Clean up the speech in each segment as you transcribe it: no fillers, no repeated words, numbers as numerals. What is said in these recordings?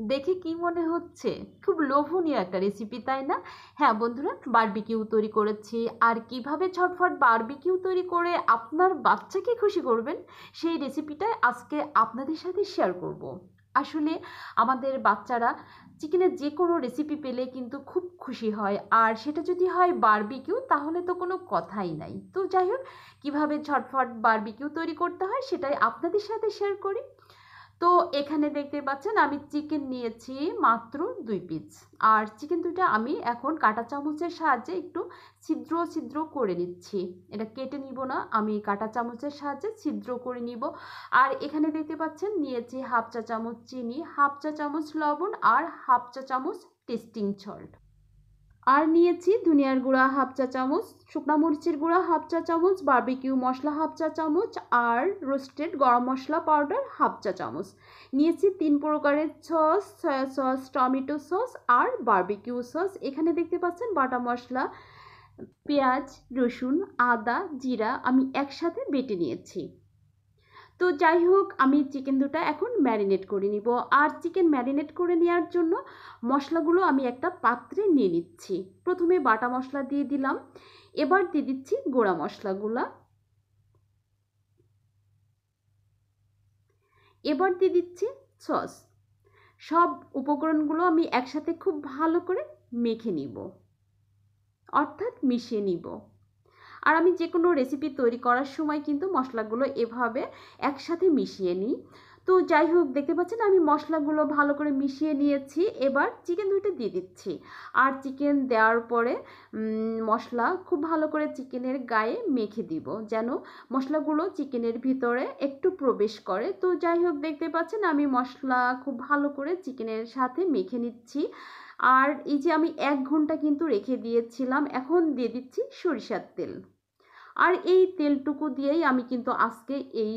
দেখে কি মনে হচ্ছে? খুব লোভনীয় একটা রেসিপি, তাই না? হ্যাঁ বন্ধুরা, বারবিকিউ তৈরি করেছি। আর কিভাবে ঝটফট বারবিকিউ তৈরি করে আপনার বাচ্চাকে খুশি করবেন, সেই রেসিপিটা আজকে আপনাদের সাথে শেয়ার করব। আসলে আমাদের বাচ্চারা চিকেনের যে কোনো রেসিপি পেলে কিন্তু খুব খুশি হয়, আর সেটা যদি হয় বারবিকিউ তাহলে তো কোনো কথাই নাই। তো যাই হোক, কীভাবে ঝটফট বারবিকিউ তৈরি করতে হয় সেটাই আপনাদের সাথে শেয়ার করি। তো এখানে দেখতে পাচ্ছেন আমি চিকেন নিয়েছি মাত্র 2 পিস। আর চিকেন দুইটা আমি এখন কাঁটা চামচের সাহায্যে একটু ছিদ্র ছিদ্র করে নিচ্ছি। এটা কেটে নিব না, আমি কাঁটা চামচের সাহায্যে ছিদ্র করে নিব। আর এখানে দেখতে পাচ্ছেন নিয়েছি হাফ চা চামচ চিনি, হাফ চা চামচ লবণ আর হাফ চা চামচ টেস্টিং সল্ট। আর নিয়েছি ধনিয়ার গুঁড়া হাফ চা চামচ, শুকনো মরিচের গুঁড়া হাফ চা চামচ, বারবিকিউ মশলা হাফ চা চামচ আর রোস্টেড গরম মশলা পাউডার হাফ চা চামচ। নিয়েছি 3 প্রকারের sauce, soy sauce, tomato sauce আর বারবিকিউ সস। এখানে দেখতে পাচ্ছেন বাটা মশলা, পেঁয়াজ, রসুন, আদা, জিরা আমি একসাথে বেটে নিয়েছি। তো যাই হোক, আমি চিকেন দুটো এখন ম্যারিনেট করে নিব। আর চিকেন ম্যারিনেট করে নেওয়ার জন্য মশলাগুলো আমি একটা পাত্রে নিয়ে নিচ্ছি। প্রথমে বাটা মশলা দিয়ে দিলাম, এবার দিয়ে দিচ্ছি গুঁড়া মশলাগুলা, এবার দিয়ে দিচ্ছি সস। সব উপকরণগুলো আমি একসাথে খুব ভালো করে মেখে নিব, অর্থাৎ মিশিয়ে নিব। আর আমি যে কোনো রেসিপি তৈরি করার সময় কিন্তু মশলাগুলো এভাবে একসাথে মিশিয়ে নিই। তো যাই হোক, দেখতে পাচ্ছেন আমি মশলাগুলো ভালো করে মিশিয়ে নিয়েছি। এবার চিকেন দুইটা দিয়ে দিচ্ছি। আর চিকেন দেওয়ার পরে মশলা খুব ভালো করে চিকেনের গায়ে মেখে দিব, যেন মশলাগুলো চিকেনের ভিতরে একটু প্রবেশ করে। তো যাই হোক, দেখতে পাচ্ছেন আমি মশলা খুব ভালো করে চিকেনের সাথে মেখে নিচ্ছি। আর এই যে আমি 1 ঘন্টা কিন্তু রেখে দিয়েছিলাম, এখন দিয়ে দিচ্ছি সরিষার তেল। আর এই তেলটুকু দিয়েই আমি কিন্তু আজকে এই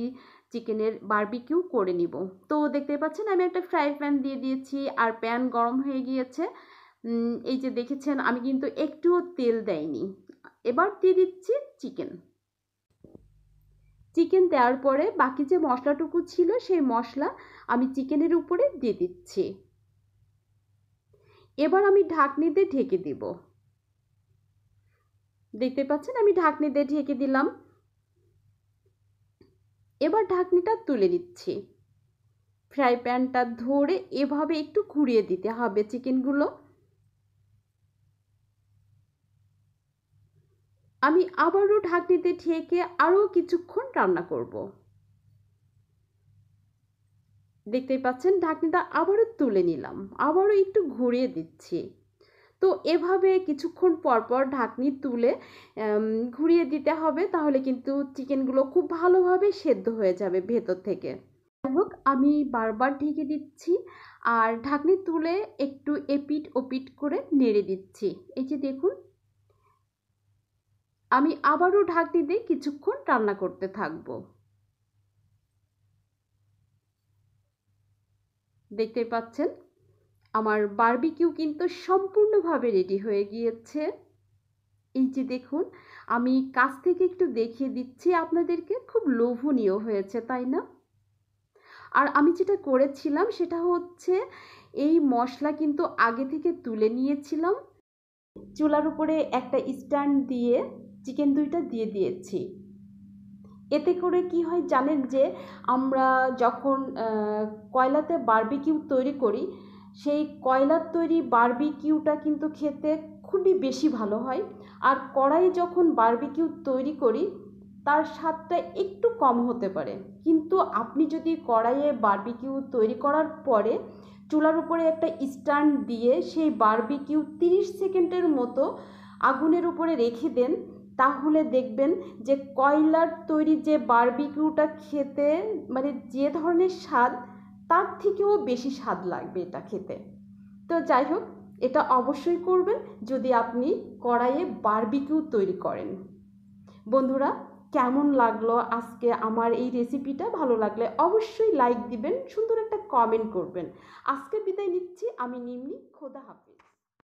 চিকেনের বারবিকিউ করে নিব। তো দেখতে পাচ্ছেন আমি একটা ফ্রাই প্যান দিয়ে দিয়েছি, আর প্যান গরম হয়ে গিয়েছে। এই যে দেখেছেন আমি কিন্তু একটুও তেল দেইনি। এবার দিয়ে দিচ্ছি চিকেন। চিকেন দেওয়ার পরে বাকি যে মশলাটুকু ছিল সেই মশলা আমি চিকেনের উপরে দিয়ে দিচ্ছি। এবার আমি ঢাকনি দিয়ে ঢেকে দিব। দেখতে পাচ্ছেন আমি ঢাকনি দিয়ে ঢেকে দিলাম। এবার ঢাকনিটা তুলে নিচ্ছি। ফ্রাই প্যানটা ধরে এভাবে একটু ঘুরিয়ে দিতে হবে চিকেনগুলো। আমি আবারও ঢাকনিতে ঢেকে আরও কিছুক্ষণ রান্না করব। দেখতেই পাচ্ছেন ঢাকনিটা আবারও তুলে নিলাম, আবারও একটু ঘুরিয়ে দিচ্ছি। তো এভাবে কিছুক্ষণ পর পর ঢাকনি তুলে ঘুরিয়ে দিতে হবে, তাহলে কিন্তু চিকেনগুলো খুব ভালোভাবে সেদ্ধ হয়ে যাবে ভেতর থেকে। যাই হোক, আমি বারবার ঢেকে দিচ্ছি আর ঢাকনি তুলে একটু এপিট ওপিট করে নেড়ে দিচ্ছি। এই যে দেখুন, আমি আবারও ঢাকনি দিয়ে কিছুক্ষণ রান্না করতে থাকবো। দেখতে পাচ্ছেন আমার বারবিকিউ কিন্তু সম্পূর্ণভাবে রেডি হয়ে গিয়েছে। এই যে দেখুন, আমি কাছ থেকে একটু দেখিয়ে দিচ্ছি আপনাদেরকে, খুব লোভনীয় হয়েছে তাই না? আর আমি যেটা করেছিলাম সেটা হচ্ছে এই মশলা কিন্তু আগে থেকে তুলে নিয়েছিলাম। চুলার উপরে একটা স্ট্যান্ড দিয়ে চিকেন দুইটা দিয়ে দিয়েছি। এতে করে কি হয় জানেন, যে আমরা যখন কয়লাতে বারবিকিউ তৈরি করি, সেই কয়লার তৈরি বারবিকিউটা কিন্তু খেতে খুবই বেশি ভালো হয়। আর কড়াইয়ে যখন বারবিকিউ তৈরি করি তার স্বাদটা একটু কম হতে পারে। কিন্তু আপনি যদি কড়াইয়ে বারবিকিউ তৈরি করার পরে চুলার উপরে একটা স্ট্যান্ড দিয়ে সেই বারবিকিউ 30 সেকেন্ডের মতো আগুনের উপরে রেখে দেন, তাহলে দেখবেন যে কয়লার তৈরি যে বারবিকিউটা খেতে মানে যে ধরনের স্বাদ, তার থেকেও বেশি স্বাদ লাগবে এটা খেতে। তো যাই হোক, এটা অবশ্যই করবেন যদি আপনি কড়াইয়ে বারবিকিউ তৈরি করেন। বন্ধুরা, কেমন লাগলো আজকে আমার এই রেসিপিটা? ভালো লাগলে অবশ্যই লাইক দিবেন, সুন্দর একটা কমেন্ট করবেন। আজকে বিদায় নিচ্ছি, আমি নিম্নি। খোদা হাফেজ।